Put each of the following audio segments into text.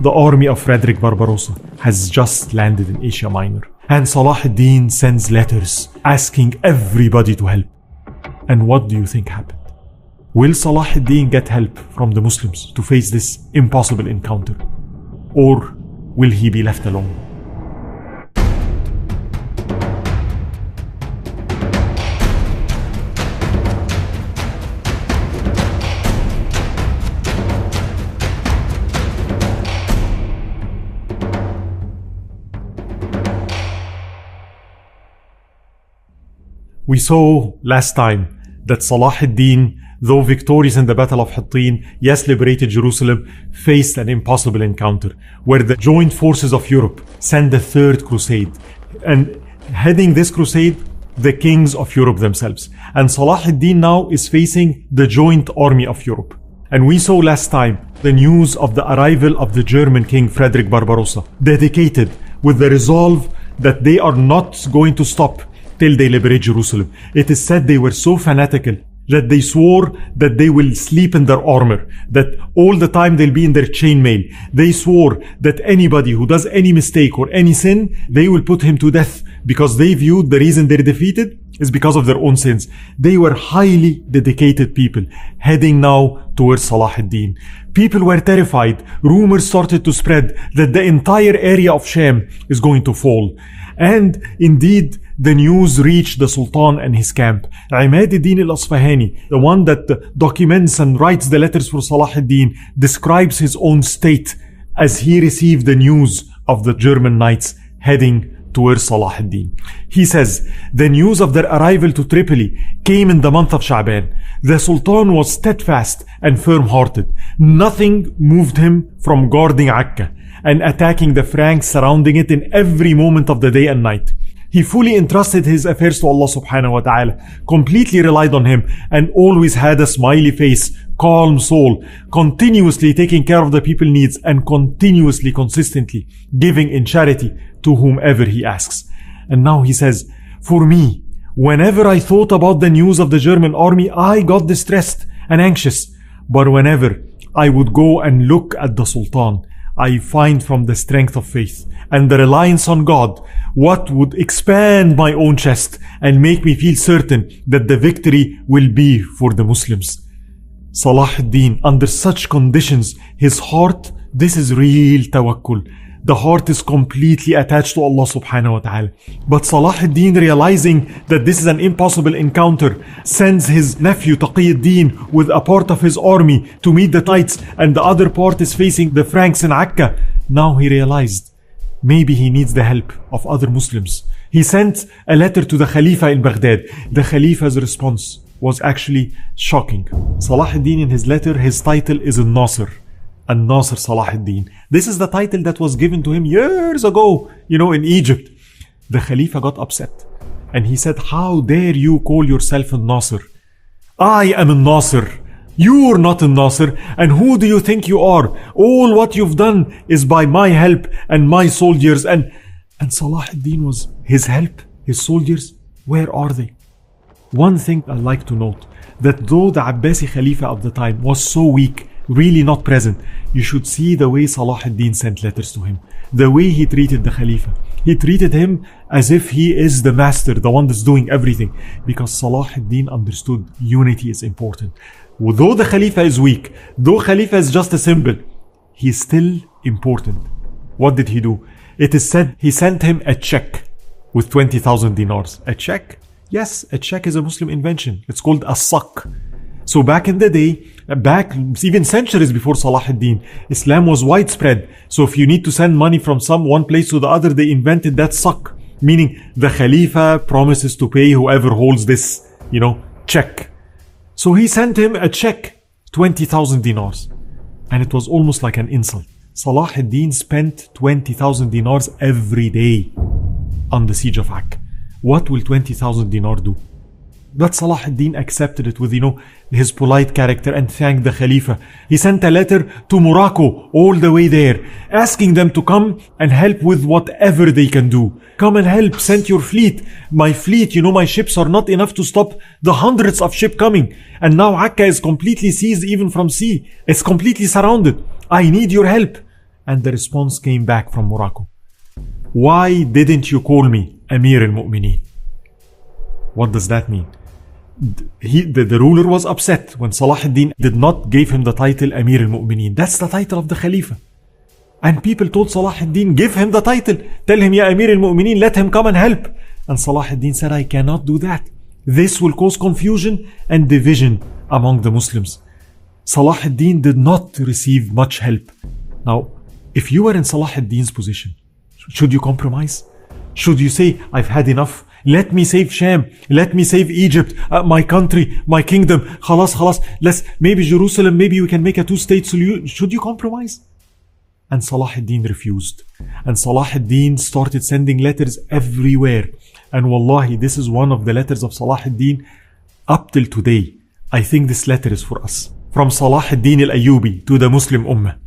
the army of Frederick Barbarossa has just landed in Asia Minor. And Salahuddin sends letters asking everybody to help. And what do you think happened? Will Salahuddin get help from the Muslims to face this impossible encounter? Or will he be left alone? We saw last time that Salahuddin, though victorious in the Battle of Hittin, yes, liberated Jerusalem, faced an impossible encounter where the joint forces of Europe sent the Third Crusade. And heading this crusade, the kings of Europe themselves. And Salahuddin now is facing the joint army of Europe. And we saw last time the news of the arrival of the German king Frederick Barbarossa, dedicated with the resolve that they are not going to stop till they liberate Jerusalem. It is said they were so fanatical that they swore that they will sleep in their armor, that all the time they'll be in their chainmail. They swore that anybody who does any mistake or any sin, they will put him to death, because they viewed the reason they're defeated is because of their own sins. They were highly dedicated people heading now towards Salahuddin. People were terrified. Rumors started to spread that the entire area of Sham is going to fall. And indeed, the news reached the Sultan and his camp. Imad ad-Din al-Asfahani, the one that documents and writes the letters for Salahuddin, describes his own state as he received the news of the German knights heading towards Salahuddin. He says, the news of their arrival to Tripoli came in the month of Sha'ban. The Sultan was steadfast and firm-hearted. Nothing moved him from guarding Acre and attacking the Franks surrounding it in every moment of the day and night. He fully entrusted his affairs to Allah subhanahu wa ta'ala, completely relied on him, and always had a smiley face, calm soul, continuously taking care of the people's needs and continuously, consistently giving in charity to whomever he asks. And now he says, for me, whenever I thought about the news of the German army, I got distressed and anxious. But whenever I would go and look at the Sultan, I find from the strength of faith and the reliance on God what would expand my own chest and make me feel certain that the victory will be for the Muslims. Salahuddin, under such conditions, his heart, this is real tawakkul. The heart is completely attached to Allah subhanahu wa ta'ala. But Salahuddin, realizing that this is an impossible encounter, sends his nephew Taqiyuddin with a part of his army to meet the knights, and the other part is facing the Franks in Acre. Now he realized maybe he needs the help of other Muslims. He sent a letter to the Khalifa in Baghdad. The Khalifa's response was actually shocking. Salahuddin, in his letter, his title is Al-Nasir. Al-Nasir Salahuddin. This is the title that was given to him years ago, in Egypt. The Khalifa got upset and he said, how dare you call yourself Al-Nasir? I am Al-Nasir. You're not Al-Nasir, and who do you think you are? All what you've done is by my help and my soldiers. And Salahuddin was his help, his soldiers. Where are they? One thing I'd like to note, that though the Abbasi Khalifa of the time was so weak, really not present, you should see the way Salahuddin sent letters to him, the way he treated the Khalifa. He treated him as if he is the master, the one that's doing everything, because Salahuddin understood unity is important. Though the Khalifa is weak, though Khalifa is just a symbol, he's still important. What did he do? It is said he sent him a check with 20,000 dinars. A check? Yes, a check is a Muslim invention. It's called a sak. So back in the day, back even centuries before Salahuddin, Islam was widespread. So if you need to send money from one place to the other, they invented that sak, meaning the Khalifa promises to pay whoever holds this, check. So he sent him a check, 20,000 dinars. And it was almost like an insult. Salahuddin spent 20,000 dinars every day on the siege of Acre. What will 20,000 dinar do? But Salahuddin accepted it with, his polite character and thanked the Khalifa. He sent a letter to Morocco all the way there, asking them to come and help with whatever they can do. Come and help, send your fleet. My fleet, my ships are not enough to stop the hundreds of ships coming. And now Acre is completely seized even from sea. It's completely surrounded. I need your help. And the response came back from Morocco. Why didn't you call me Amir al-Mu'mineen? What does that mean? The ruler was upset when Salahuddin did not give him the title Amir al-Mu'mineen. That's the title of the Khalifa. And people told Salahuddin, give him the title. Tell him, Ya Amir al-Mu'mineen, let him come and help. And Salahuddin said, I cannot do that. This will cause confusion and division among the Muslims. Salahuddin did not receive much help. Now, if you were in Salahuddin's position, should you compromise? Should you say, I've had enough? Let me save Sham. Let me save Egypt, my country, my kingdom. Khalas. Maybe Jerusalem, maybe we can make a two-state solution. Should you compromise? And Salahuddin refused. And Salahuddin started sending letters everywhere. And wallahi, this is one of the letters of Salahuddin up till today. I think this letter is for us. From Salahuddin al-Ayyubi to the Muslim Ummah.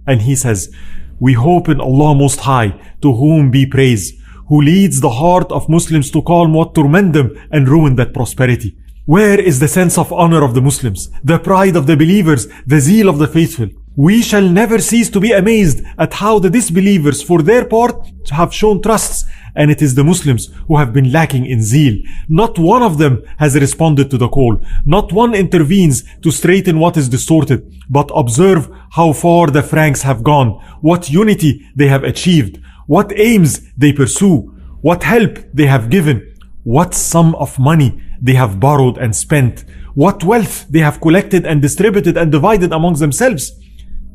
And he says, we hope in Allah Most High, to whom be praise, who leads the heart of Muslims to calm what torment them and ruin that prosperity. Where is the sense of honor of the Muslims, the pride of the believers, the zeal of the faithful? We shall never cease to be amazed at how the disbelievers for their part have shown trusts, and it is the Muslims who have been lacking in zeal. Not one of them has responded to the call. Not one intervenes to straighten what is distorted. But observe how far the Franks have gone, what unity they have achieved, what aims they pursue, what help they have given, what sum of money they have borrowed and spent, what wealth they have collected and distributed and divided amongst themselves.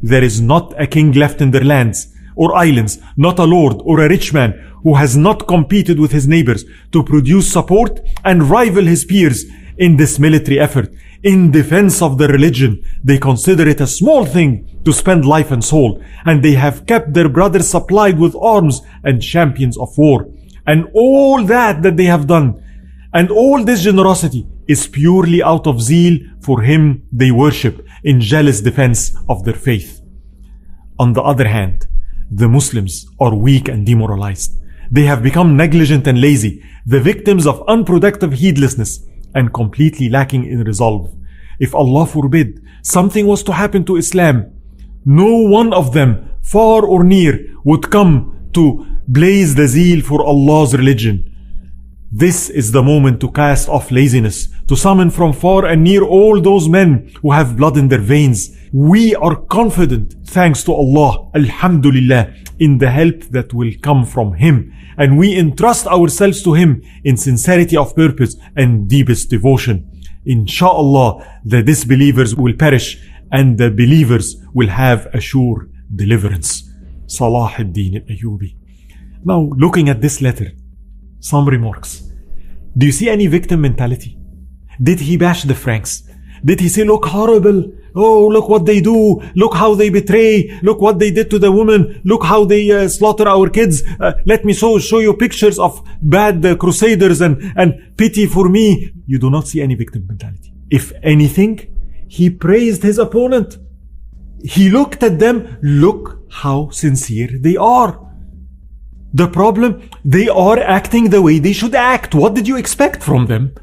There is not a king left in their lands or islands, not a lord or a rich man who has not competed with his neighbors to produce support and rival his peers in this military effort. In defense of the religion, they consider it a small thing to spend life and soul, and they have kept their brothers supplied with arms and champions of war. And all that they have done, and all this generosity is purely out of zeal for him they worship in jealous defense of their faith. On the other hand, the Muslims are weak and demoralized. They have become negligent and lazy, the victims of unproductive heedlessness, and completely lacking in resolve. If Allah forbid something was to happen to Islam, no one of them, far or near, would come to blaze the zeal for Allah's religion. This is the moment to cast off laziness, to summon from far and near all those men who have blood in their veins. We are confident, thanks to Allah, Alhamdulillah, in the help that will come from Him. And we entrust ourselves to Him in sincerity of purpose and deepest devotion. Inshallah, the disbelievers will perish and the believers will have a sure deliverance. Salahuddin al-Ayyubi. Now, looking at this letter, some remarks. Do you see any victim mentality? Did he bash the Franks? Did he say, look horrible? Oh, look what they do. Look how they betray. Look what they did to the women. Look how they slaughter our kids. Let me show you pictures of bad Crusaders and pity for me. You do not see any victim mentality. If anything, he praised his opponent. He looked at them. Look how sincere they are. The problem, they are acting the way they should act. What did you expect from them?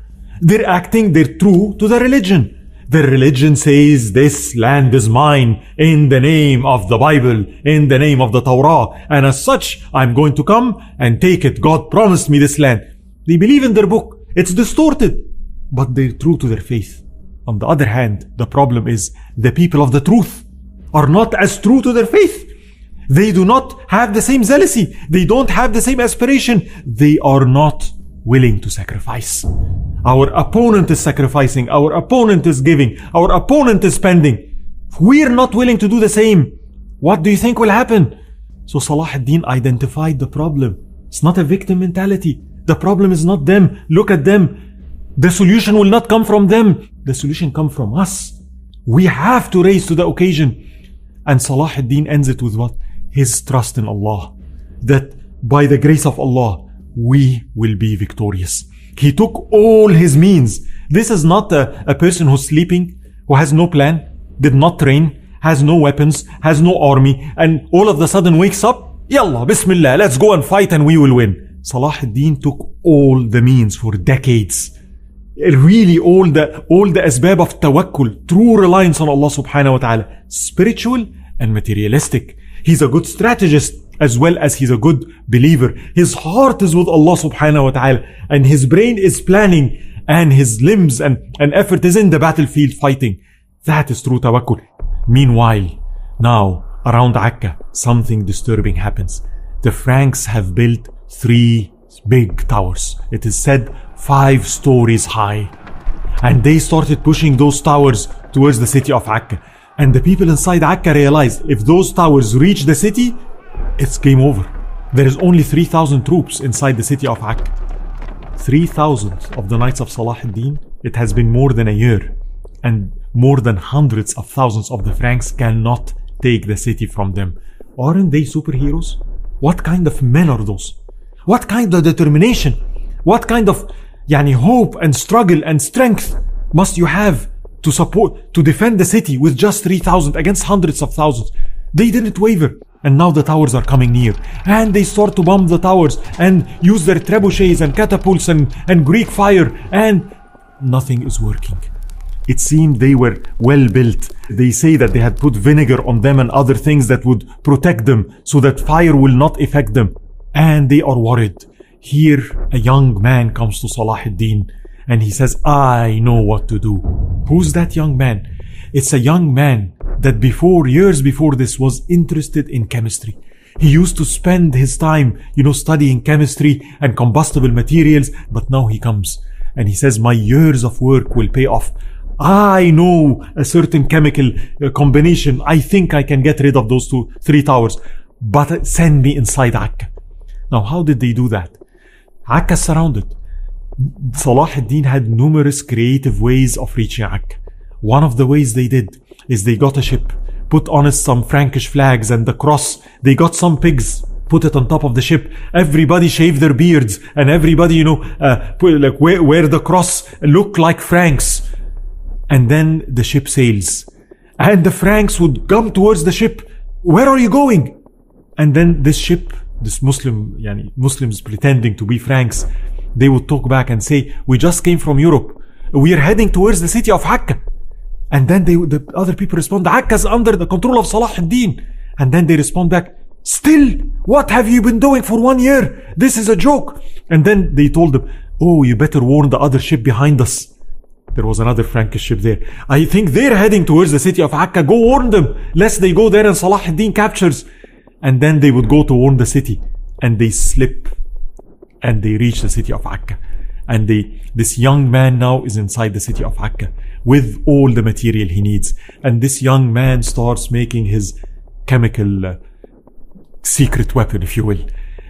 They're true to the religion. The religion says this land is mine in the name of the Bible, in the name of the Torah. And as such, I'm going to come and take it. God promised me this land. They believe in their book. It's distorted, but they're true to their faith. On the other hand, the problem is the people of the truth are not as true to their faith. They do not have the same zealousy. They don't have the same aspiration. They are not willing to sacrifice. Our opponent is sacrificing. Our opponent is giving. Our opponent is spending. If we're not willing to do the same, what do you think will happen? So Salahuddin identified the problem. It's not a victim mentality. The problem is not them. Look at them. The solution will not come from them. The solution comes from us. We have to raise to the occasion. And Salahuddin ends it with what? His trust in Allah, that by the grace of Allah, we will be victorious. He took all his means. This is not a person who's sleeping, who has no plan, did not train, has no weapons, has no army, and all of a sudden wakes up, Yallah, Bismillah, let's go and fight and we will win. Salahuddin took all the means for decades. Really all the asbab of tawakkul, true reliance on Allah subhanahu wa ta'ala, spiritual and materialistic. He's a good strategist as well as he's a good believer. His heart is with Allah subhanahu wa ta'ala, and his brain is planning, and his limbs and effort is in the battlefield fighting. That is true tawakkul. Meanwhile, now around Acre, something disturbing happens. The Franks have built 3 big towers. It is said 5 stories high. And they started pushing those towers towards the city of Acre. And the people inside Acre realized if those towers reach the city, it's game over. There is only 3,000 troops inside the city of Acre. 3,000 of the Knights of Salahuddin. It has been more than a year. And more than hundreds of thousands of the Franks cannot take the city from them. Aren't they superheroes? What kind of men are those? What kind of determination? What kind of hope and struggle and strength must you have to defend the city with just 3,000 against hundreds of thousands? They didn't waver. And now the towers are coming near. And they start to bomb the towers and use their trebuchets and catapults and Greek fire. And nothing is working. It seemed they were well built. They say that they had put vinegar on them and other things that would protect them so that fire will not affect them. And they are worried. Here, a young man comes to Salahuddin and he says, I know what to do. Who's that young man? It's a young man that years before this was interested in chemistry. He used to spend his time, studying chemistry and combustible materials, but now he comes and he says, my years of work will pay off. I know a certain chemical combination. I think I can get rid of those 3 towers, but send me inside Acre. Now, how did they do that? Acre is surrounded. Salahuddin had numerous creative ways of reaching Acre. One of the ways they did is they got a ship, put on it some Frankish flags and the cross. They got some pigs, put it on top of the ship. Everybody shaved their beards and everybody, wear the cross, look like Franks. And then the ship sails. And the Franks would come towards the ship. Where are you going? And then this ship, this Muslims pretending to be Franks, they would talk back and say, we just came from Europe. We are heading towards the city of Acre. And then the other people respond, Acre is under the control of Salahuddin. And then they respond back, still, what have you been doing for 1 year? This is a joke. And then they told them, oh, you better warn the other ship behind us. There was another Frankish ship there. I think they're heading towards the city of Acre. Go warn them, lest they go there and Salahuddin captures. And then they would go to warn the city. And they slip. And they reach the city of Acre. And this young man now is inside the city of Acre with all the material he needs. And this young man starts making his chemical secret weapon, if you will.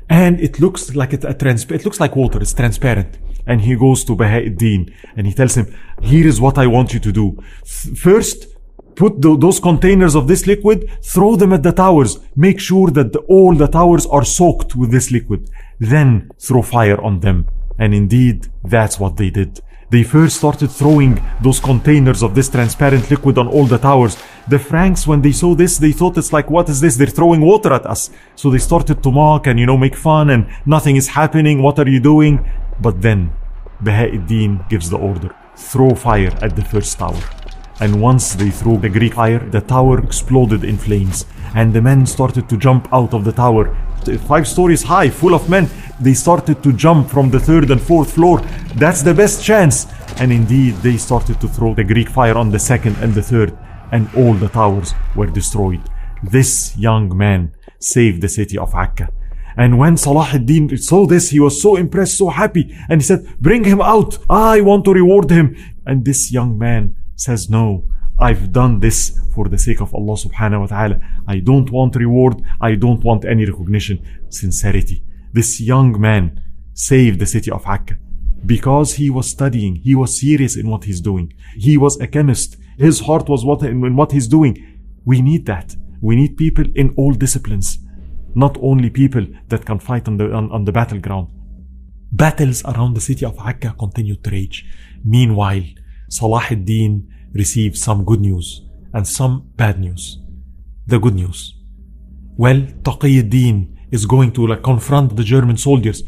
And it looks like it looks like water. It's transparent. And he goes to Bahauddin and he tells him, here is what I want you to do. First, put those containers of this liquid, throw them at the towers. Make sure that all the towers are soaked with this liquid. Then throw fire on them. And indeed, that's what they did. They first started throwing those containers of this transparent liquid on all the towers. The Franks, when they saw this, they thought it's like, what is this? They're throwing water at us. So they started to mock and, make fun and nothing is happening. What are you doing? But then Bahauddin gives the order, throw fire at the first tower. And once they threw the Greek fire, the tower exploded in flames. And the men started to jump out of the tower. 5 stories high, full of men. They started to jump from the 3rd and 4th floor. That's the best chance. And indeed, they started to throw the Greek fire on the 2nd and the 3rd. And all the towers were destroyed. This young man saved the city of Acre. And when Salahuddin saw this, he was so impressed, so happy. And he said, bring him out. I want to reward him. And this young man says, no, I've done this for the sake of Allah subhanahu wa ta'ala. I don't want reward. I don't want any recognition. Sincerity. This young man saved the city of Acre because he was studying. He was serious in what he's doing. He was a chemist. His heart was in what he's doing. We need that. We need people in all disciplines. Not only people that can fight on the battleground. Battles around the city of Acre continued to rage. Meanwhile, Salahuddin received some good news and some bad news. The good news. Well, Taqiyuddin is going to confront the German soldiers.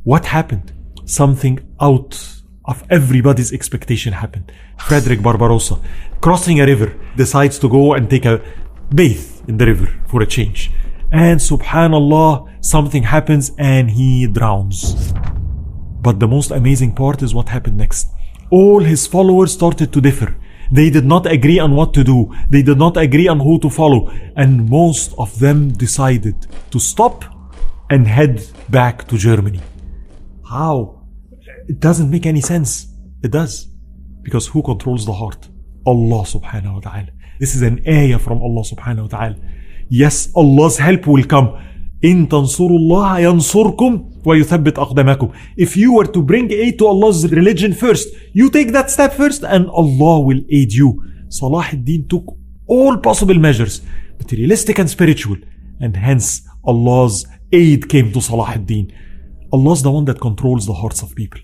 What happened? Something out of everybody's expectation happened. Frederick Barbarossa, crossing a river, decides to go and take a bath in the river for a change. And subhanallah, something happens and he drowns. But the most amazing part is what happened next. All his followers started to differ. They did not agree on what to do. They did not agree on who to follow. And most of them decided to stop and head back to Germany. How? It doesn't make any sense. It does. Because who controls the heart? Allah subhanahu wa ta'ala. This is an ayah from Allah subhanahu wa ta'ala. Yes, Allah's help will come. إن تنصروا الله ينصركم ويثبت أقدامكم. If you were to bring aid to Allah's religion first, you take that step first and Allah will aid you. Salahuddin took all possible measures, materialistic and spiritual, and hence Allah's aid came to Salahuddin. Allah's the one that controls the hearts of people.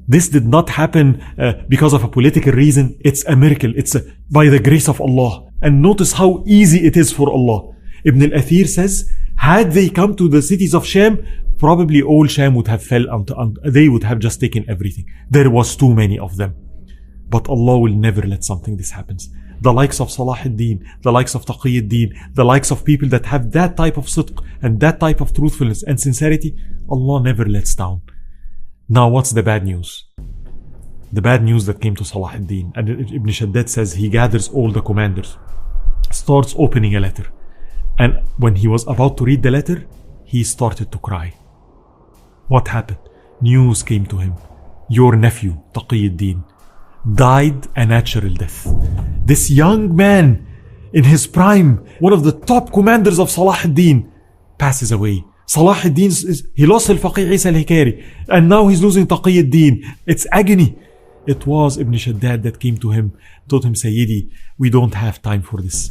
This did not happen because of a political reason. It's a miracle. It's by the grace of Allah. And notice how easy it is for Allah. Ibn al-Athir says, had they come to the cities of Sham, probably all Sham would have fell and they would have just taken everything. There was too many of them. But Allah will never let something this happens. The likes of Salahuddin, the likes of Taqiyuddin, the likes of people that have that type of sidq and that type of truthfulness and sincerity, Allah never lets down. Now what's the bad news? The bad news that came to Salahuddin, and Ibn Shaddad says he gathers all the commanders, starts opening a letter. And when he was about to read the letter, he started to cry. What happened? News came to him. Your nephew, Taqiyuddin, died a natural death. This young man, in his prime, one of the top commanders of Salahuddin, passes away. Salahuddin, he lost al-Faqih Isa al-Hikari, and now he's losing Taqiyuddin. It's agony. It was Ibn Shaddad that came to him, told him, Sayyidi, we don't have time for this.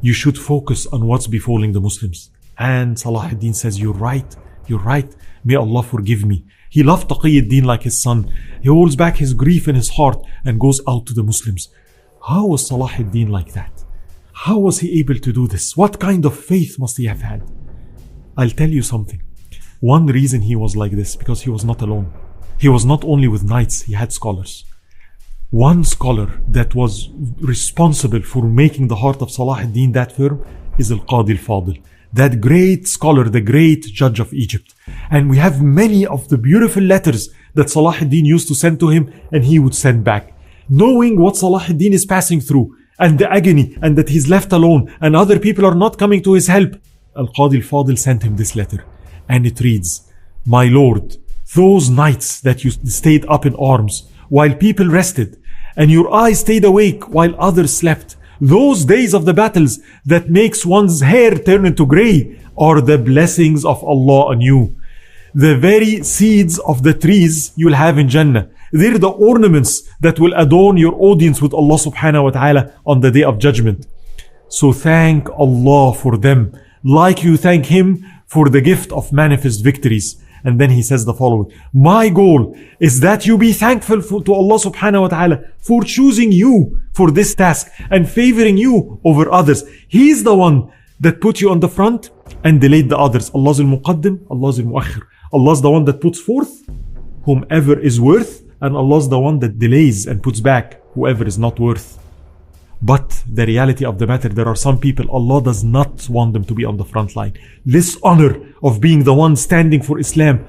You should focus on what's befalling the Muslims. And Salahuddin says, you're right. May Allah forgive me. He loved Taqiyuddin like his son. He holds back his grief in his heart and goes out to the Muslims. How was Salahuddin like that? How was he able to do this? What kind of faith must he have had? I'll tell you something. One reason he was like this, because he was not alone. He was not only with knights, he had scholars. One scholar that was responsible for making the heart of Salahuddin that firm is Al-Qadi Al-Fadil. That great scholar, the great judge of Egypt. And we have many of the beautiful letters that Salahuddin used to send to him and he would send back. Knowing what Salahuddin is passing through and the agony and that he's left alone and other people are not coming to his help, Al-Qadi Al-Fadil sent him this letter. And it reads, My Lord, those nights that you stayed up in arms while people rested and your eyes stayed awake while others slept, those days of the battles that makes one's hair turn into grey are the blessings of Allah on you. The very seeds of the trees you'll have in Jannah. They're the ornaments that will adorn your audience with Allah subhanahu wa ta'ala on the day of judgment. So thank Allah for them, like you thank Him for the gift of manifest victories. And then he says the following, my goal is that you be thankful to Allah subhanahu wa ta'ala for choosing you for this task and favoring you over others. He's the one that put you on the front and delayed the others. Allah's al-Muqaddim, Allah's al-Muakhir. Allah's the one that puts forth whomever is worth, and Allah's the one that delays and puts back whoever is not worth. But the reality of the matter, there are some people Allah does not want them to be on the front line. This honor of being the one standing for Islam,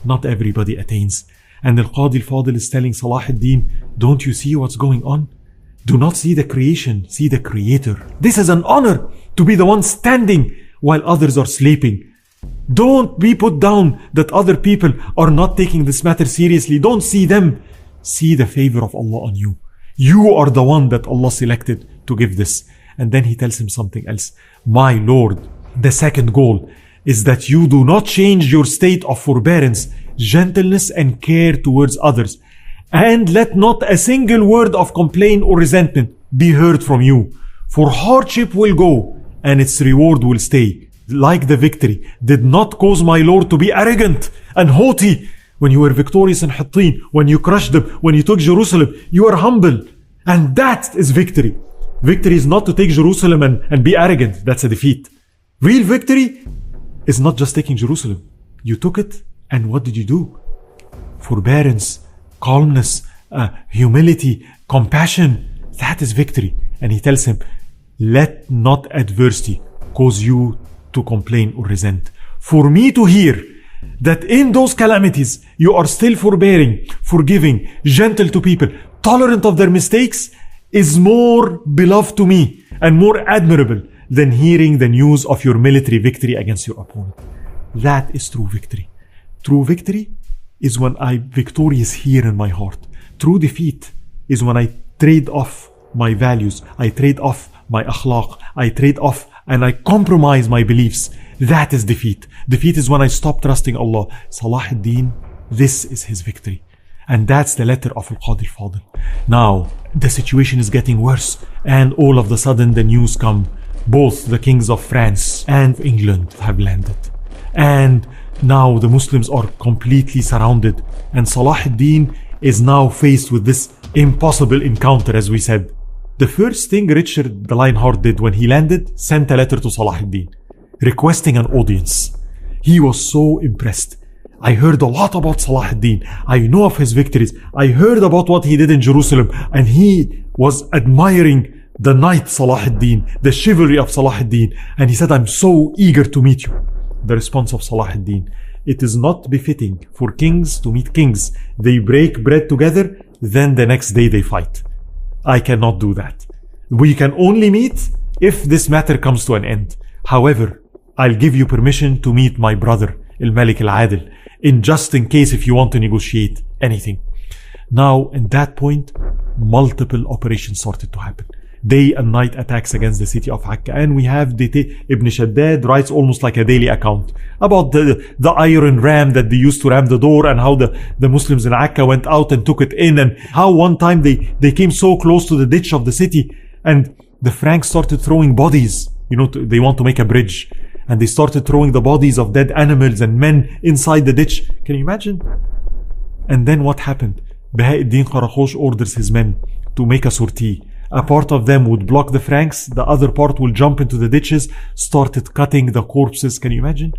not everybody attains. And Al-Qadi Al-Fadil is telling Salahuddin, don't you see what's going on? Do not see the creation, see the Creator. This is an honor to be the one standing while others are sleeping. Don't be put down that other people are not taking this matter seriously. Don't see them. See the favor of Allah on you. You are the one that Allah selected to give this. And then he tells him something else. My Lord, the second goal is that you do not change your state of forbearance, gentleness and care towards others. And let not a single word of complaint or resentment be heard from you. For hardship will go and its reward will stay. Like the victory did not cause my Lord to be arrogant and haughty. When you were victorious in Hittin, when you crushed them, when you took Jerusalem, you are humble. And that is victory. Victory is not to take Jerusalem and be arrogant. That's a defeat. Real victory is not just taking Jerusalem. You took it, and what did you do? Forbearance, calmness, humility, compassion. That is victory. And he tells him, let not adversity cause you to complain or resent. For me to hear that in those calamities you are still forbearing, forgiving, gentle to people, tolerant of their mistakes, is more beloved to me and more admirable than hearing the news of your military victory against your opponent. That is true victory. True victory is when victory is here in my heart. True defeat is when I trade off my values, I trade off my akhlaq, I trade off and I compromise my beliefs. That is defeat. Defeat is when I stop trusting Allah. Salahuddin, this is his victory. And that's the letter of Al-Qadi al-Fadil. Now, the situation is getting worse. And all of a sudden the news come. Both the kings of France and England have landed. And now the Muslims are completely surrounded. And Salahuddin is now faced with this impossible encounter, as we said. The first thing Richard the Lionheart did when he landed, sent a letter to Salahuddin, requesting an audience. He was so impressed. I heard a lot about Salahuddin. I know of his victories. I heard about what he did in Jerusalem. And he was admiring the knight Salahuddin, the chivalry of Salahuddin. And he said, I'm so eager to meet you. The response of Salahuddin: it is not befitting for kings to meet kings. They break bread together, then the next day they fight. I cannot do that. We can only meet if this matter comes to an end. However, I'll give you permission to meet my brother, Al-Malik Al-Adil, just in case if you want to negotiate anything. Now, in that point, multiple operations started to happen. Day and night attacks against the city of Acre. And we have Ibn Shaddad writes almost like a daily account about the iron ram that they used to ram the door, and how the Muslims in Acre went out and took it in, and how one time they came so close to the ditch of the city, and the Franks started throwing bodies. They want to make a bridge, and they started throwing the bodies of dead animals and men inside the ditch. Can you imagine? And then what happened? Bahauddin Qarakhosh orders his men to make a sortie. A part of them would block the Franks, the other part will jump into the ditches, started cutting the corpses, can you imagine,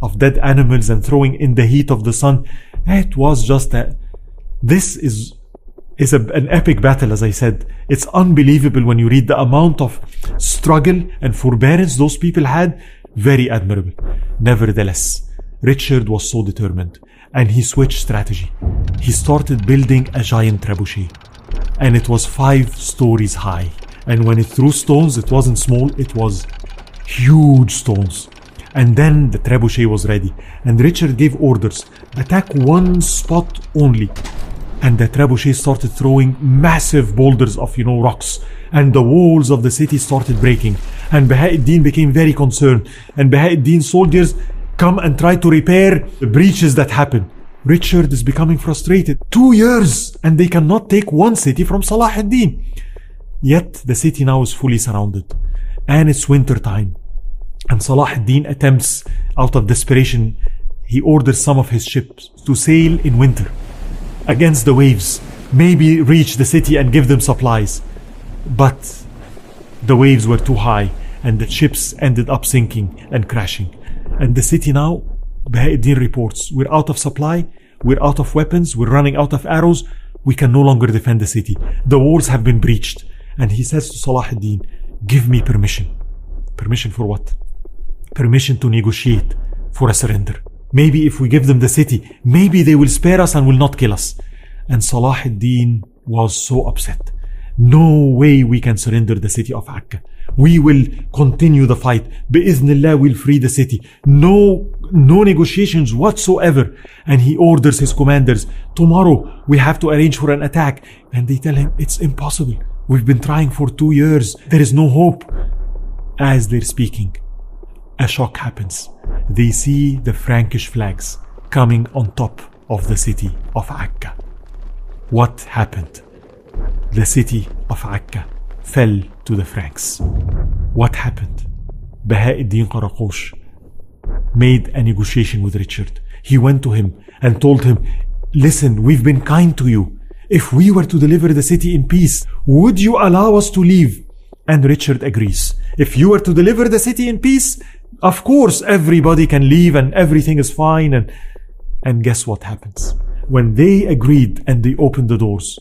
of dead animals and throwing in the heat of the sun. It was just this is an epic battle, as I said. It's unbelievable when you read the amount of struggle and forbearance those people had. Very admirable. Nevertheless, Richard was so determined, and he switched strategy. He started building a giant trebuchet. And it was 5 stories high. And when it threw stones, it wasn't small, it was huge stones. And then the trebuchet was ready. And Richard gave orders, attack one spot only. And the trebuchet started throwing massive boulders of, rocks. And the walls of the city started breaking. And Bahauddin became very concerned. And Bahauddin's soldiers come and try to repair the breaches that happened. Richard is becoming frustrated. 2 years and they cannot take one city from Salahuddin. Yet the city now is fully surrounded. And it's winter time. And Salahuddin attempts, out of desperation, he orders some of his ships to sail in winter against the waves. Maybe reach the city and give them supplies. But the waves were too high and the ships ended up sinking and crashing. And the city now, Bahauddin reports, we're out of supply, we're out of weapons, we're running out of arrows, we can no longer defend the city. The walls have been breached. And he says to Salahuddin, give me permission. Permission for what? Permission to negotiate for a surrender. Maybe if we give them the city, maybe they will spare us and will not kill us. And Salahuddin was so upset. No way we can surrender the city of Acre. We will continue the fight. Bi-Idhnillah, we'll free the city. No negotiations whatsoever. And he orders his commanders, tomorrow we have to arrange for an attack. And they tell him, it's impossible. We've been trying for 2 years. There is no hope. As they're speaking, a shock happens. They see the Frankish flags coming on top of the city of Acre. What happened? The city of Acre fell to the Franks. What happened? Bahauddin Qarakhosh made a negotiation with Richard. He went to him and told him, listen, we've been kind to you. If we were to deliver the city in peace, would you allow us to leave? And Richard agrees. If you were to deliver the city in peace, of course everybody can leave and everything is fine. And guess what happens? When they agreed and they opened the doors,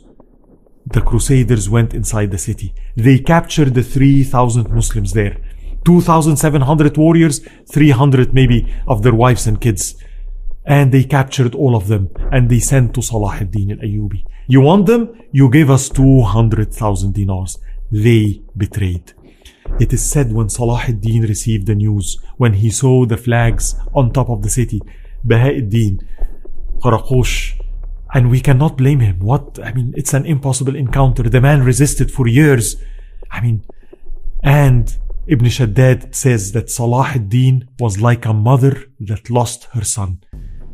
the Crusaders went inside the city. They captured the 3,000 Muslims there. 2,700 warriors, 300 maybe of their wives and kids. And they captured all of them and they sent to Salahuddin al-Ayyubi. You want them? You give us 200,000 dinars. They betrayed. It is said when Salahuddin received the news, when he saw the flags on top of the city, Baha'uddin, Qaraqush, and we cannot blame him. It's an impossible encounter. The man resisted for years. And Ibn Shaddad says that Salahuddin was like a mother that lost her son.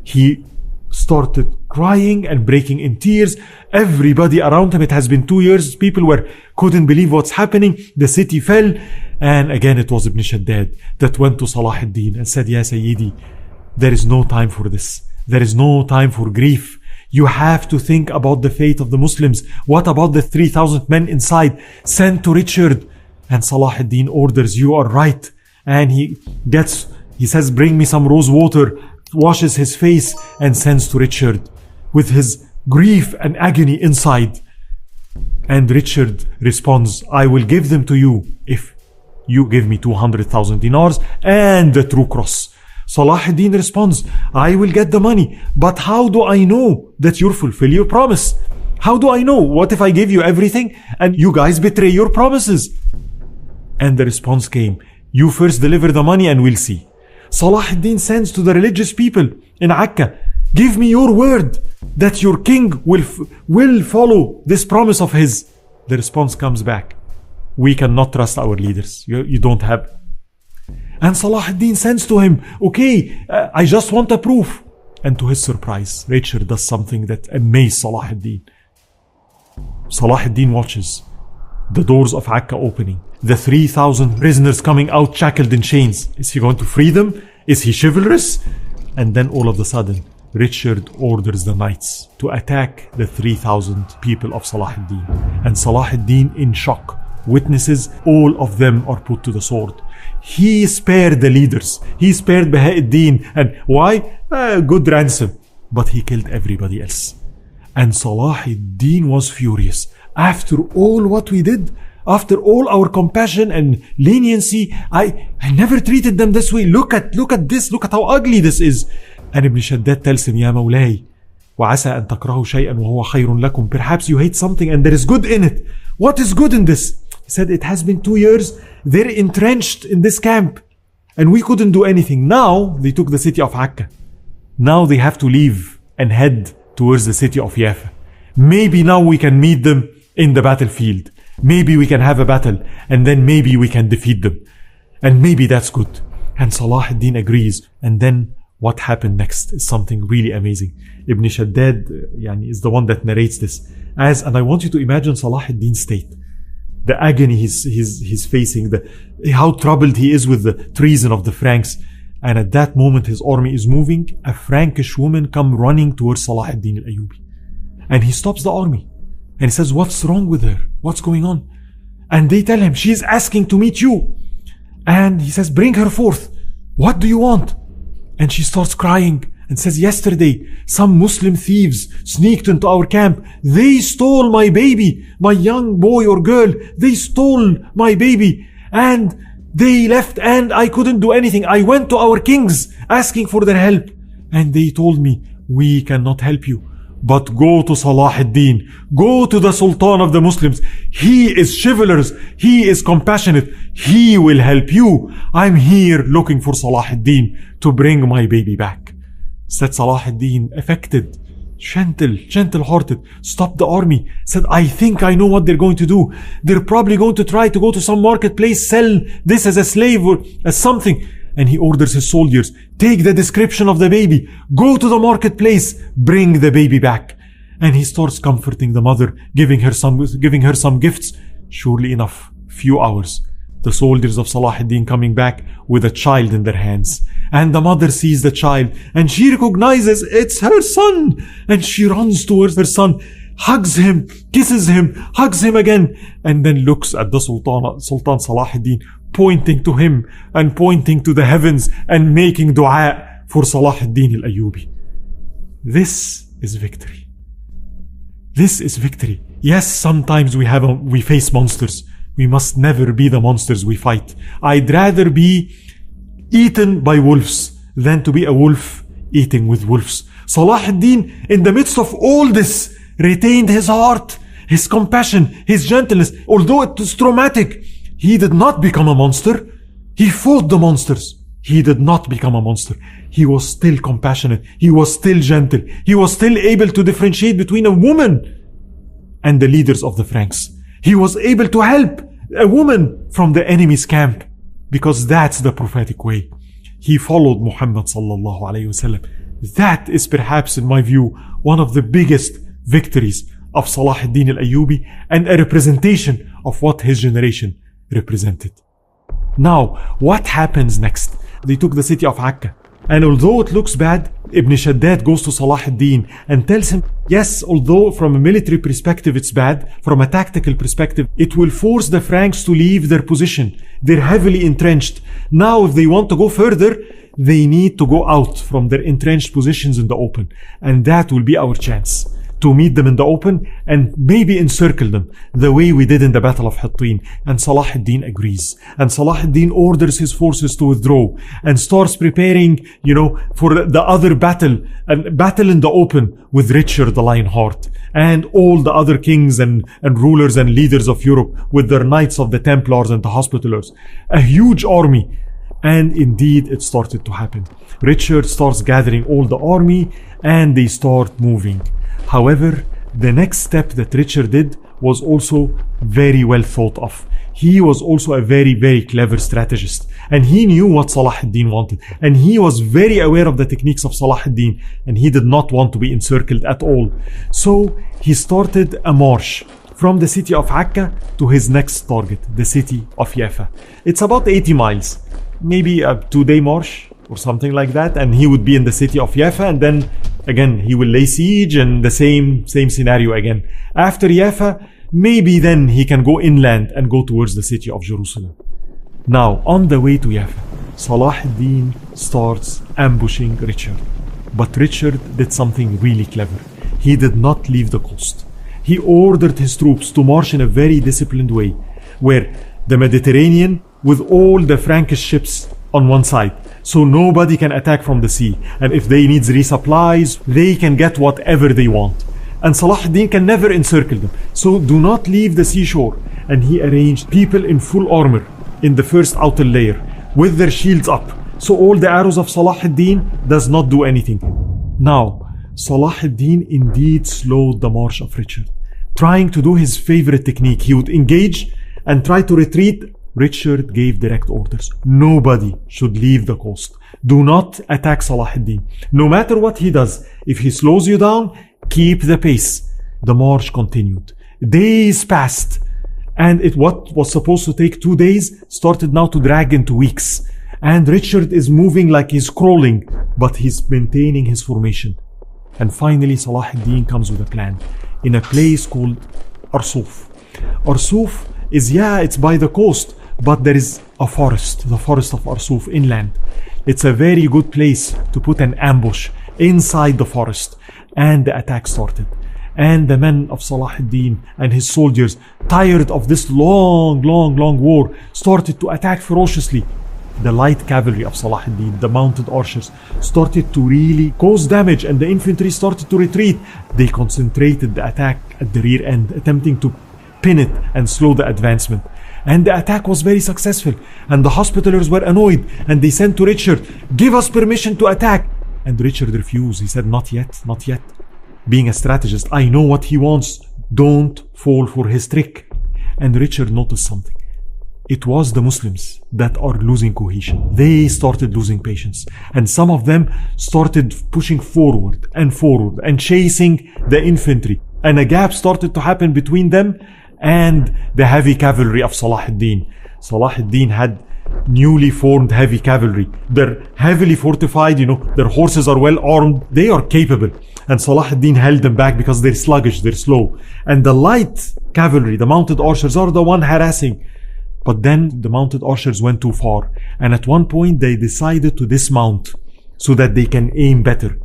He started crying and breaking in tears. Everybody around him, it has been 2 years, people couldn't believe what's happening. The city fell. And again, it was Ibn Shaddad that went to Salahuddin and said, Ya Sayyidi, there is no time for this. There is no time for grief. You have to think about the fate of the Muslims. What about the 3,000 men inside? Send to Richard. And Salahuddin orders, you are right. And he says, bring me some rose water, washes his face and sends to Richard with his grief and agony inside. And Richard responds, I will give them to you if you give me 200,000 dinars and the true cross. Salahuddin responds, I will get the money, but how do I know that you'll fulfill your promise? How do I know? What if I give you everything and you guys betray your promises? And the response came, you first deliver the money and we'll see. Salahuddin sends to the religious people in Acre, give me your word that your king will follow this promise of his. The response comes back, we cannot trust our leaders. You don't have. And Salahuddin sends to him, okay, I just want a proof. And to his surprise, Richard does something that amazed Salahuddin. Salahuddin watches the doors of Acre opening, the 3,000 prisoners coming out shackled in chains. Is he going to free them? Is he chivalrous? And then all of a sudden, Richard orders the knights to attack the 3,000 people of Salahuddin. And Salahuddin, in shock, witnesses all of them are put to the sword. He spared the leaders. He spared Baha'uddin. And why? Good ransom. But he killed everybody else. And Salahuddin was furious. After all what we did, after all our compassion and leniency, I never treated them this way. Look at this. Look at how ugly this is. And Ibn Shaddad tells him, Ya Mawlay, وَعَسَىٰ أَن تَكْرَهُ شَيْئًا وَهُوَ خَيْرٌ لَكُمْ. Perhaps you hate something and there is good in it. What is good in this? He said, it has been 2 years. They're entrenched in this camp. And we couldn't do anything. Now, they took the city of Acre. Now they have to leave and head towards the city of Jaffa. Maybe now we can meet them in the battlefield. Maybe we can have a battle. And then maybe we can defeat them. And maybe that's good. And Salahuddin agrees. And then what happened next is something really amazing. Ibn Shaddad is the one that narrates this. And I want you to imagine Salahuddin's state. The agony he's facing, how troubled he is with the treason of the Franks. And at that moment his army is moving. A Frankish woman come running towards Salahuddin al-Ayyubi. And he stops the army. And he says, what's wrong with her? What's going on? And they tell him, she's asking to meet you. And he says, bring her forth. What do you want? And she starts crying and says, yesterday, some Muslim thieves sneaked into our camp. They stole my baby, my young boy or girl. They stole my baby and they left and I couldn't do anything. I went to our kings asking for their help. And they told me, we cannot help you. But go to Salahuddin. Go to the Sultan of the Muslims. He is chivalrous. He is compassionate. He will help you. I'm here looking for Salahuddin to bring my baby back. Said Salahuddin, affected, gentle-hearted, stopped the army. Said, I think I know what they're going to do. They're probably going to try to go to some marketplace, sell this as a slave or as something. And he orders his soldiers, take the description of the baby, go to the marketplace, bring the baby back. And he starts comforting the mother, giving her some gifts. Surely enough, few hours, the soldiers of Salahuddin coming back with a child in their hands. And the mother sees the child and she recognizes it's her son. And she runs towards her son, hugs him, kisses him, hugs him again, and then looks at the Sultan Salahuddin, pointing to him and pointing to the heavens and making dua for Salahuddin al-Ayyubi. This is victory. This is victory. Yes, sometimes we face monsters, We must never be the monsters we fight. I'd rather be eaten by wolves than to be a wolf eating with wolves. Salahuddin, in the midst of all this, retained his heart, his compassion, his gentleness. Although it was traumatic, he did not become a monster. He fought the monsters. He did not become a monster. He was still compassionate. He was still gentle. He was still able to differentiate between a woman and the leaders of the Franks. He was able to help a woman from the enemy's camp, because that's the prophetic way. He followed Muhammad sallallahu alayhi wasallam. That is perhaps, in my view, one of the biggest victories of Salahuddin al-Ayyubi, and a representation of what his generation represented. Now, what happens next? They took the city of Acre. And although it looks bad, Ibn Shaddad goes to Salahuddin and tells him, yes, although from a military perspective it's bad, from a tactical perspective, it will force the Franks to leave their position. They're heavily entrenched. Now, if they want to go further, they need to go out from their entrenched positions in the open. And that will be our chance to meet them in the open and maybe encircle them the way we did in the Battle of Hattin. And Salahuddin agrees. And Salahuddin orders his forces to withdraw and starts preparing, for the other battle, a battle in the open with Richard the Lionheart and all the other kings and rulers and leaders of Europe with their Knights of the Templars and the Hospitallers. A huge army. And indeed, it started to happen. Richard starts gathering all the army and they start moving. However, the next step that Richard did was also very well thought of. He was also a very, very clever strategist. And he knew what Salahuddin wanted. And he was very aware of the techniques of Salahuddin. And he did not want to be encircled at all. So he started a march from the city of Acre to his next target, the city of Jaffa. It's about 80 miles. Maybe a 2-day march or something like that. And he would be in the city of Jaffa, and then again he will lay siege, and the same scenario again. After Jaffa, maybe then he can go inland and go towards the city of Jerusalem. Now, on the way to Jaffa, Salahuddin starts ambushing Richard. But Richard did something really clever. He did not leave the coast. He ordered his troops to march in a very disciplined way, where the Mediterranean with all the Frankish ships on one side, so nobody can attack from the sea. And if they need resupplies, they can get whatever they want. And Salahuddin can never encircle them. So do not leave the seashore. And he arranged people in full armor in the first outer layer with their shields up. So all the arrows of Salahuddin does not do anything. Now, Salahuddin indeed slowed the march of Richard. Trying to do his favorite technique, he would engage and try to retreat. Richard gave direct orders. Nobody should leave the coast. Do not attack Salahuddin. No matter what he does, if he slows you down, keep the pace. The march continued. Days passed. And what was supposed to take 2 days started now to drag into weeks. And Richard is moving like he's crawling, but he's maintaining his formation. And finally Salahuddin comes with a plan in a place called Arsuf. Arsuf is, it's by the coast, but there is a forest, the forest of Arsuf inland. It's a very good place to put an ambush inside the forest. And the attack started. And the men of Salahuddin and his soldiers, tired of this long war, started to attack ferociously. The light cavalry of Salahuddin, the mounted archers, started to really cause damage, and the infantry started to retreat. They concentrated the attack at the rear end, attempting to pin it and slow the advancement. And the attack was very successful. And the Hospitallers were annoyed, and they sent to Richard, give us permission to attack. And Richard refused. He said, not yet, not yet. Being a strategist, I know what he wants. Don't fall for his trick. And Richard noticed something. It was the Muslims that are losing cohesion. They started losing patience. And some of them started pushing forward and chasing the infantry. And a gap started to happen between them and the heavy cavalry of Salahuddin. Salahuddin had newly formed heavy cavalry. They're heavily fortified, their horses are well armed, they are capable. And Salahuddin held them back because they're sluggish, they're slow. And the light cavalry, the mounted archers, are the one harassing. But then the mounted archers went too far. And at one point they decided to dismount so that they can aim better,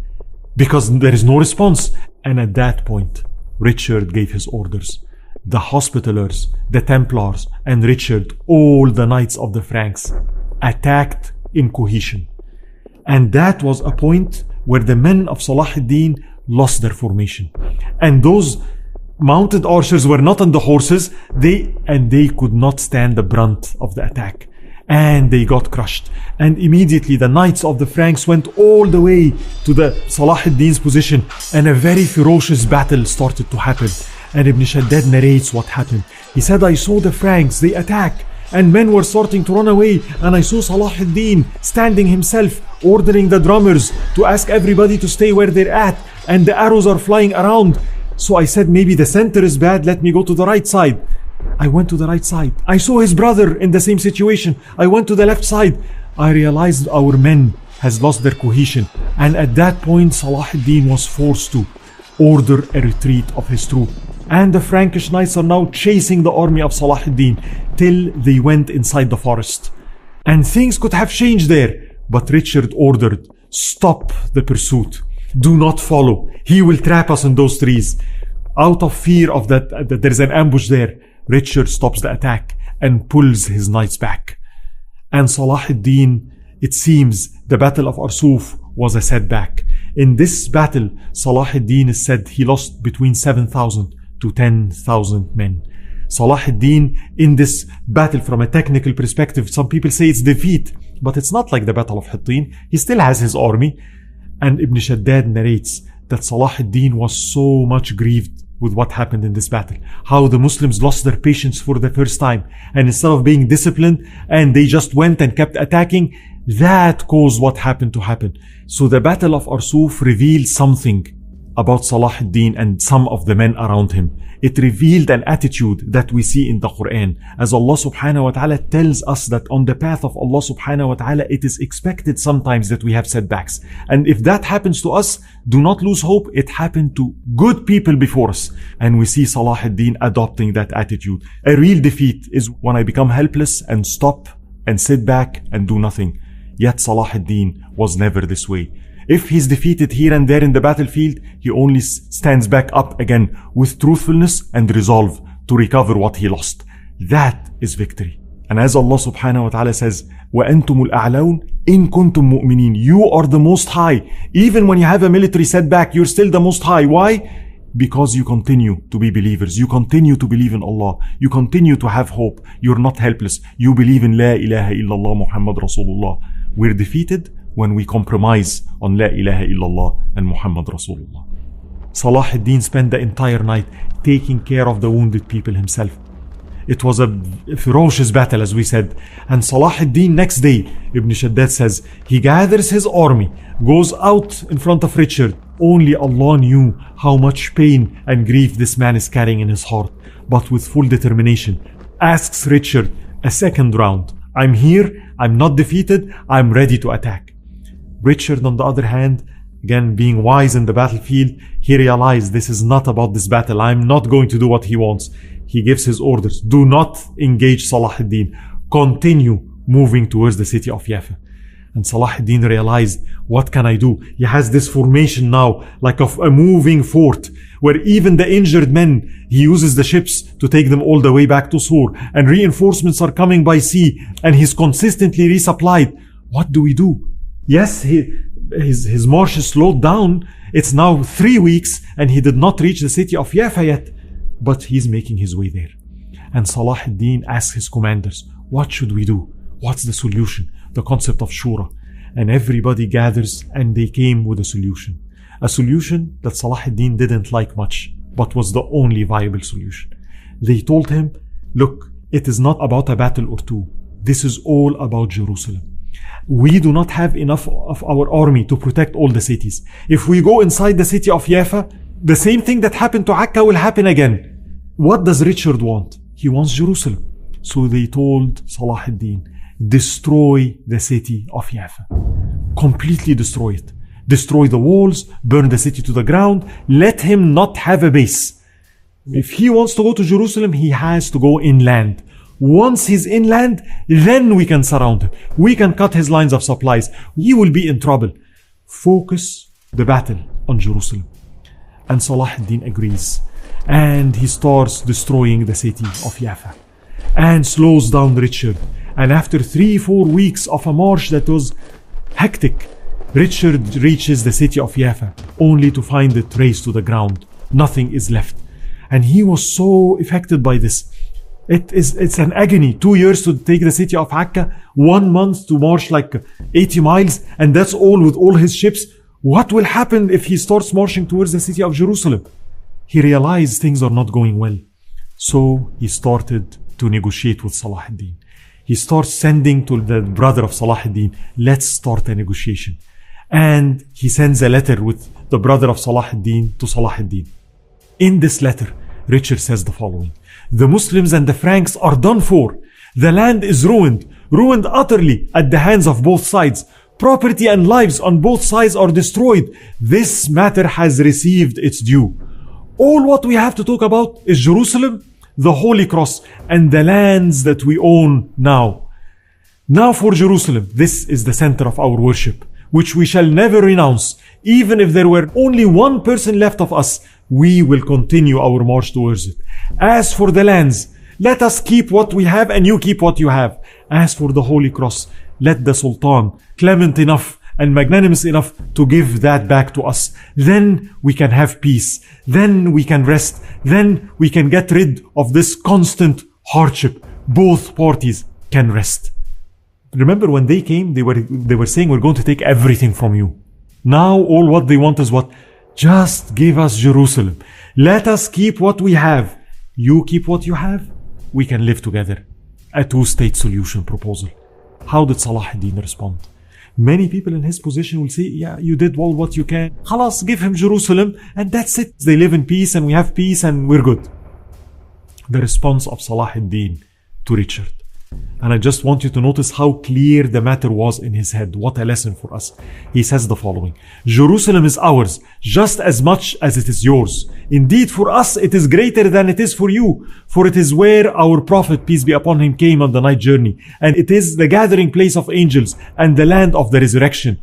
because there is no response. And at that point, Richard gave his orders. the Hospitallers, the Templars, and Richard, all the knights of the Franks, attacked in cohesion. And that was a point where the men of Salahuddin lost their formation. And those mounted archers were not on the horses, they could not stand the brunt of the attack. And they got crushed. And immediately the knights of the Franks went all the way to the Salahuddin's position, and a very ferocious battle started to happen. And Ibn Shaddad narrates what happened. He said, I saw the Franks, they attack, and men were starting to run away, and I saw Salahuddin standing himself, ordering the drummers to ask everybody to stay where they're at, and the arrows are flying around. So I said, maybe the center is bad, let me go to the right side. I went to the right side. I saw his brother in the same situation. I went to the left side. I realized our men has lost their cohesion, and at that point Salahuddin was forced to order a retreat of his troops. And the Frankish knights are now chasing the army of Salahuddin till they went inside the forest. And things could have changed there, but Richard ordered, stop the pursuit. Do not follow. He will trap us in those trees. Out of fear of that there's an ambush there, Richard stops the attack and pulls his knights back. And Salahuddin, it seems, the Battle of Arsuf was a setback. In this battle, Salahuddin is said he lost between 7,000 to 10,000 men. Salahuddin, in this battle, from a technical perspective, some people say it's defeat, but it's not like the Battle of Hittin. He still has his army. And Ibn Shaddad narrates that Salahuddin was so much grieved with what happened in this battle, how the Muslims lost their patience for the first time, and instead of being disciplined, and they just went and kept attacking, that caused what happened to happen. So the Battle of Arsuf revealed something about Salahuddin and some of the men around him. It revealed an attitude that we see in the Quran, as Allah subhanahu wa ta'ala tells us that on the path of Allah subhanahu wa ta'ala, it is expected sometimes that we have setbacks. And if that happens to us, do not lose hope. It happened to good people before us. And we see Salahuddin adopting that attitude. A real defeat is when I become helpless and stop and sit back and do nothing. Yet Salahuddin was never this way. If he's defeated here and there in the battlefield, he only stands back up again with truthfulness and resolve to recover what he lost. That is victory. And as Allah subhanahu wa ta'ala says, وَأَنْتُمُ الْأَعْلَوْنَ إِن كُنْتُم مُؤْمِنِينَ. You are the most high. Even when you have a military setback, you're still the most high. Why? Because you continue to be believers. You continue to believe in Allah. You continue to have hope. You're not helpless. You believe in La ilaha illallah Muhammad Rasulullah. We're defeated when we compromise on La ilaha illallah and Muhammad Rasulullah. Salahuddin spent the entire night taking care of the wounded people himself. It was a ferocious battle, as we said. And Salahuddin next day, Ibn Shaddad says, he gathers his army, goes out in front of Richard. Only Allah knew how much pain and grief this man is carrying in his heart. But with full determination, asks Richard a second round. I'm here, I'm not defeated, I'm ready to attack. Richard, on the other hand, again being wise in the battlefield, he realized this is not about this battle. I'm not going to do what he wants. He gives his orders. Do not engage Salahuddin. Continue moving towards the city of Jaffa. And Salahuddin realized, what can I do? He has this formation now, like of a moving fort, where even the injured men, he uses the ships to take them all the way back to Sur. And reinforcements are coming by sea, and he's consistently resupplied. What do we do? Yes, his march is slowed down. It's now 3 weeks and he did not reach the city of Jaffa yet. But he's making his way there. And Salahuddin asks his commanders, what should we do? What's the solution? The concept of Shura. And everybody gathers and they came with a solution. A solution that Salahuddin didn't like much, but was the only viable solution. They told him, look, it is not about a battle or two. This is all about Jerusalem. We do not have enough of our army to protect all the cities. If we go inside the city of Jaffa, the same thing that happened to Acre will happen again. What does Richard want? He wants Jerusalem. So they told Salahuddin, destroy the city of Jaffa. Completely destroy it. Destroy the walls, burn the city to the ground, let him not have a base. If he wants to go to Jerusalem, he has to go inland. Once he's inland, then we can surround him. We can cut his lines of supplies. He will be in trouble. Focus the battle on Jerusalem. And Salahuddin agrees. and he starts destroying the city of Jaffa and slows down Richard. And after 3-4 weeks of a march that was hectic, Richard reaches the city of Jaffa only to find it razed to the ground. Nothing is left. And he was so affected by this. It's an agony. 2 years to take the city of Acre, 1 month to march like 80 miles, and that's all with all his ships. What will happen if he starts marching towards the city of Jerusalem? He realized things are not going well. So he started to negotiate with Salahuddin. He starts sending to the brother of Salahuddin, let's start a negotiation. And he sends a letter with the brother of Salahuddin to Salahuddin. In this letter, Richard says the following: the Muslims and the Franks are done for. The land is ruined utterly at the hands of both sides. Property and lives on both sides are destroyed. This matter has received its due. All what we have to talk about is Jerusalem, the Holy Cross, and the lands that we own now. Now for Jerusalem, this is the center of our worship, which we shall never renounce. Even if there were only one person left of us, we will continue our march towards it. As for the lands, let us keep what we have and you keep what you have. As for the Holy Cross, let the Sultan, clement enough and magnanimous enough to give that back to us. Then we can have peace. Then we can rest. Then we can get rid of this constant hardship. Both parties can rest. Remember when they came, they were saying, we're going to take everything from you. Now all what they want is what? Just give us Jerusalem. Let us keep what we have. You keep what you have. We can live together. A two-state solution proposal. How did Salahuddin respond? Many people in his position will say, yeah, you did all what you can. Khalas, give him Jerusalem and that's it. They live in peace and we have peace and we're good. The response of Salahuddin to Richard. And I just want you to notice how clear the matter was in his head. What a lesson for us. He says the following: Jerusalem is ours just as much as it is yours. Indeed, for us it is greater than it is for you. For it is where our Prophet, peace be upon him, came on the night journey. And it is the gathering place of angels and the land of the resurrection.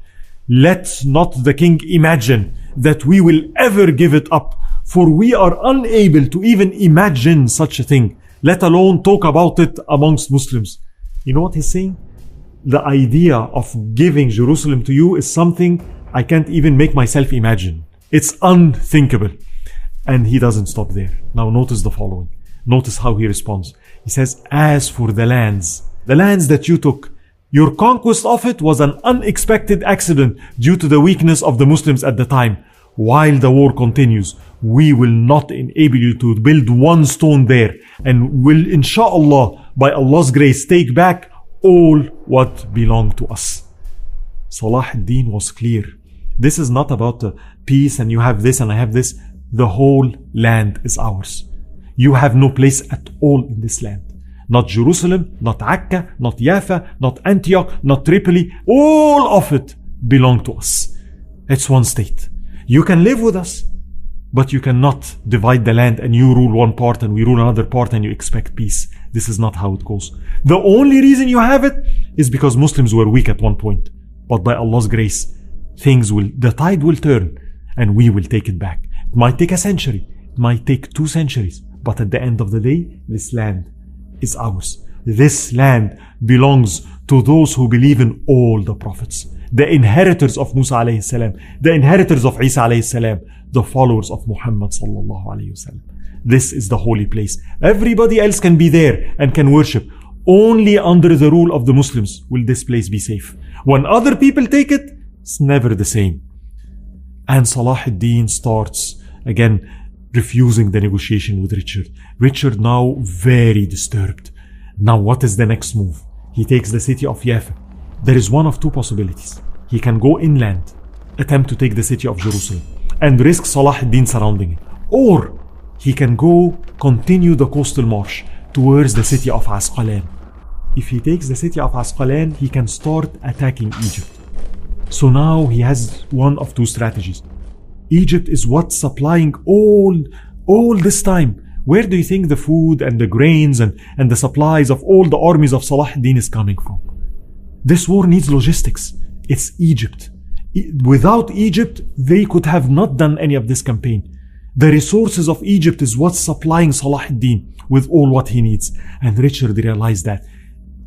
Let not the king imagine that we will ever give it up. For we are unable to even imagine such a thing, let alone talk about it amongst Muslims. You know what he's saying? The idea of giving Jerusalem to you is something I can't even make myself imagine. It's unthinkable. And he doesn't stop there. Now notice the following. Notice how he responds. He says, as for the lands that you took, your conquest of it was an unexpected accident due to the weakness of the Muslims at the time. While the war continues, we will not enable you to build one stone there, and will, inshallah, by Allah's grace, take back all what belonged to us. Salahuddin was clear. This is not about peace and you have this and I have this. The whole land is ours. You have no place at all in this land. Not Jerusalem, not Acre, not Jaffa, not Antioch, not Tripoli. All of it belong to us. It's one state. You can live with us, but you cannot divide the land and you rule one part and we rule another part and you expect peace. This is not how it goes. The only reason you have it is because Muslims were weak at one point. But by Allah's grace, the tide will turn and we will take it back. It might take a century. It might take 2 centuries. But at the end of the day, this land is ours. This land belongs to those who believe in all the prophets. The inheritors of Musa alayhi salam, the inheritors of Isa alayhi salam, the followers of Muhammad sallallahu alayhi wasallam. This is the holy place. Everybody else can be there and can worship. Only under the rule of the Muslims will this place be safe. When other people take it, it's never the same. And Salahuddin starts again refusing the negotiation with Richard. Richard now very disturbed. Now what is the next move? He takes the city of Jaffa. There is one of 2 possibilities. He can go inland, attempt to take the city of Jerusalem, and risk Salahuddin surrounding it. Or he can continue the coastal march towards the city of Asqalan. If he takes the city of Asqalan, he can start attacking Egypt. So now he has one of 2 strategies. Egypt is what's supplying all this time. Where do you think the food and the grains and the supplies of all the armies of Salahuddin is coming from? This war needs logistics. It's Egypt. Without Egypt, they could have not done any of this campaign. The resources of Egypt is what's supplying Salahuddin with all what he needs. And Richard realized that.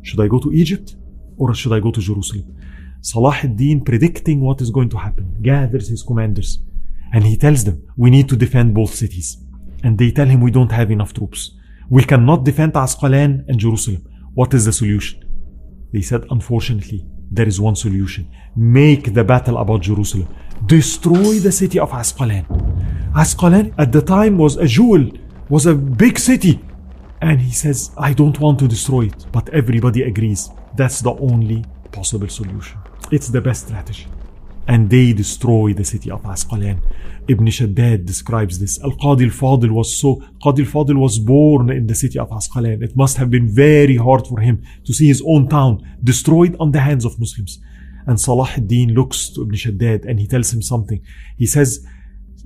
Should I go to Egypt or should I go to Jerusalem? Salahuddin, predicting what is going to happen, gathers his commanders and he tells them, we need to defend both cities. And they tell him, we don't have enough troops. We cannot defend Asqalan and Jerusalem. What is the solution? They said, unfortunately, there is one solution. Make the battle about Jerusalem. Destroy the city of Asqalan. Asqalan at the time was a jewel, was a big city. And he says, I don't want to destroy it. But everybody agrees. That's the only possible solution. It's the best strategy. And they destroy the city of Asqalan. Ibn Shaddad describes this. Qadi al-Fadl was born in the city of Asqalan. It must have been very hard for him to see his own town destroyed on the hands of Muslims. And Salahuddin looks to Ibn Shaddad and he tells him something. He says,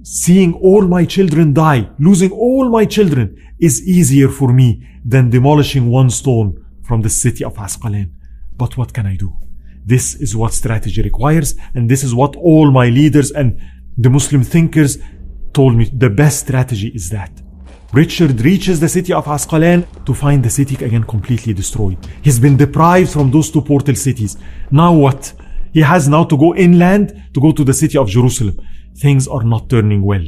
seeing all my children die, losing all my children is easier for me than demolishing one stone from the city of Asqalan. But what can I do? This is what strategy requires, and this is what all my leaders and the Muslim thinkers told me. The best strategy is that. Richard reaches the city of Asqalan to find the city again completely destroyed. He's been deprived from those two portal cities. Now what? He has now to go inland to go to the city of Jerusalem. Things are not turning well.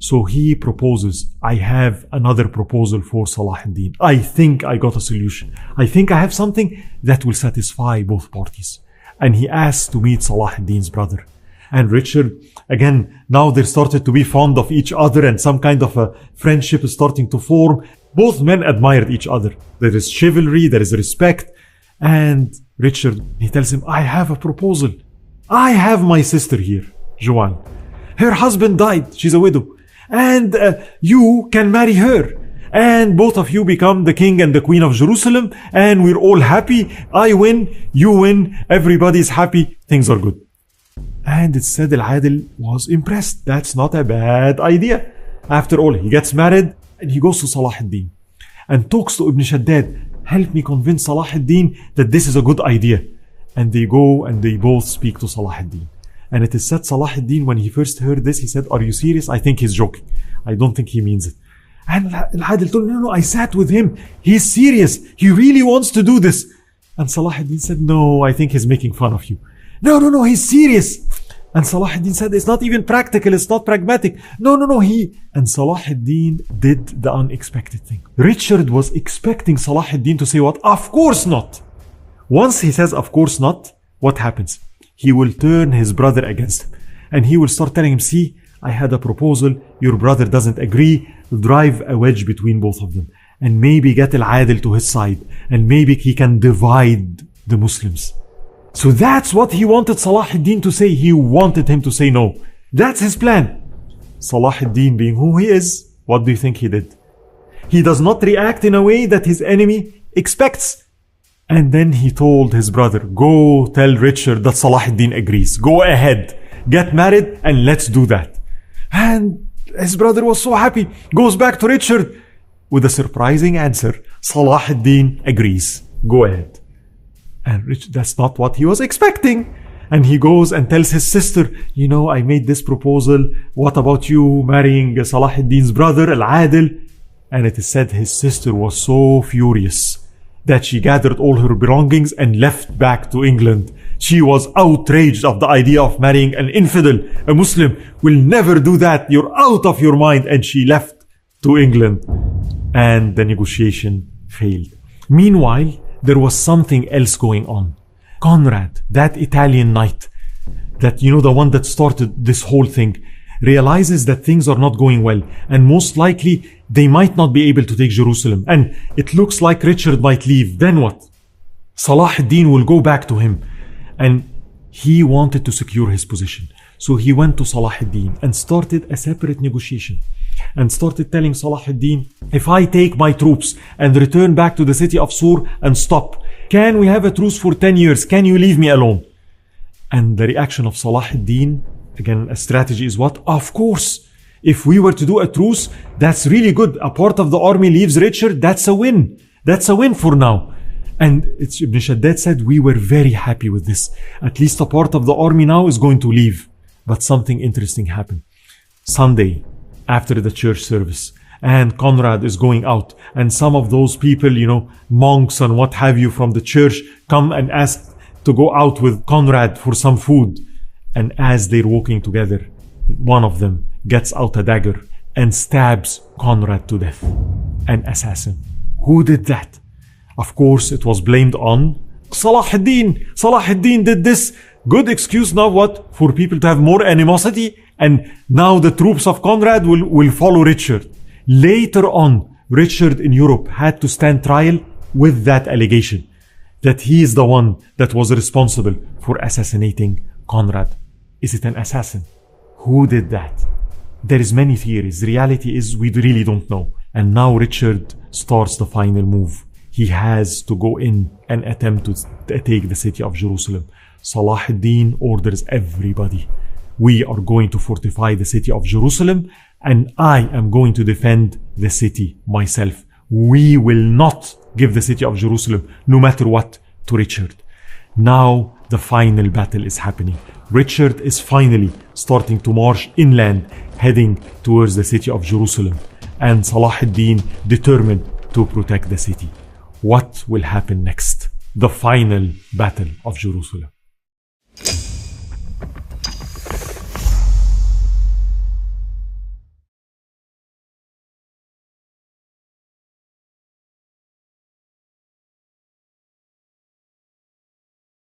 So he proposes, I have another proposal for Salahuddin. I think I got a solution. I think I have something that will satisfy both parties. And he asks to meet Salahuddin's brother. And Richard, again, now they started to be fond of each other and some kind of a friendship is starting to form. Both men admired each other. There is chivalry, there is respect. And Richard, he tells him, I have a proposal. I have my sister here, Joanne. Her husband died. She's a widow. And you can marry her. And both of you become the king and the queen of Jerusalem. And we're all happy. I win. You win. Everybody's happy. Things are good. And it said Al-Adil was impressed. That's not a bad idea. After all, he gets married and he goes to Salahuddin and talks to Ibn Shaddad. Help me convince Salahuddin that this is a good idea. And they go and they both speak to Salahuddin. And it is said Salahuddin, when he first heard this, he said, are you serious? I think he's joking. I don't think he means it. And Al-Adil told him, no, I sat with him. He's serious. He really wants to do this. And Salahuddin said, no, I think he's making fun of you. No, he's serious. And Salahuddin said, it's not even practical. It's not pragmatic. No, And Salahuddin did the unexpected thing. Richard was expecting Salahuddin to say what? Of course not. Once he says, of course not, what happens? He will turn his brother against him. And he will start telling him, see, I had a proposal. Your brother doesn't agree. Drive a wedge between both of them. And maybe get Al-Adil to his side. And maybe he can divide the Muslims. So that's what he wanted Salahuddin to say. He wanted him to say no. That's his plan. Salahuddin, being who he is, what do you think he did? He does not react in a way that his enemy expects. And then he told his brother, go tell Richard that Salahuddin agrees. Go ahead. Get married and let's do that. And his brother was so happy. Goes back to Richard with a surprising answer. Salahuddin agrees. Go ahead. And Richard, that's not what he was expecting. And he goes and tells his sister, I made this proposal. What about you marrying Salahuddin's brother, Al-Adil? And it is said his sister was so furious that she gathered all her belongings and left back to England. She was outraged of the idea of marrying an infidel. A Muslim will never do that. You're out of your mind. And she left to England. And the negotiation failed. Meanwhile, there was something else going on. Conrad, that Italian knight, that, the one that started this whole thing, realizes that things are not going well. And most likely, they might not be able to take Jerusalem. And it looks like Richard might leave. Then what? Salahuddin will go back to him. And he wanted to secure his position. So he went to Salahuddin and started a separate negotiation. And started telling Salahuddin, if I take my troops and return back to the city of Sur and stop, can we have a truce for 10 years? Can you leave me alone? And the reaction of Salahuddin, again, a strategy is what? Of course. If we were to do a truce, that's really good. A part of the army leaves Richard. That's a win. That's a win for now. And Ibn Shaddad said, we were very happy with this. At least a part of the army now is going to leave. But something interesting happened. Sunday, after the church service. And Conrad is going out. And some of those people, monks and what have you from the church, come and ask to go out with Conrad for some food. And as they're walking together, one of them gets out a dagger and stabs Conrad to death. An assassin. Who did that? Of course, it was blamed on Salahuddin. Salahuddin did this. Good excuse now what? For people to have more animosity. And now the troops of Conrad will follow Richard. Later on, Richard in Europe had to stand trial with that allegation that he is the one that was responsible for assassinating Conrad. Is it an assassin? Who did that? There is many theories. The reality is we really don't know. And now Richard starts the final move. He has to go in and attempt to take the city of Jerusalem. Salahuddin orders everybody. We are going to fortify the city of Jerusalem, and I am going to defend the city myself. We will not give the city of Jerusalem, no matter what, to Richard. Now the final battle is happening. Richard is finally starting to march inland, heading towards the city of Jerusalem, and Salahuddin determined to protect the city. What will happen next? The final battle of Jerusalem.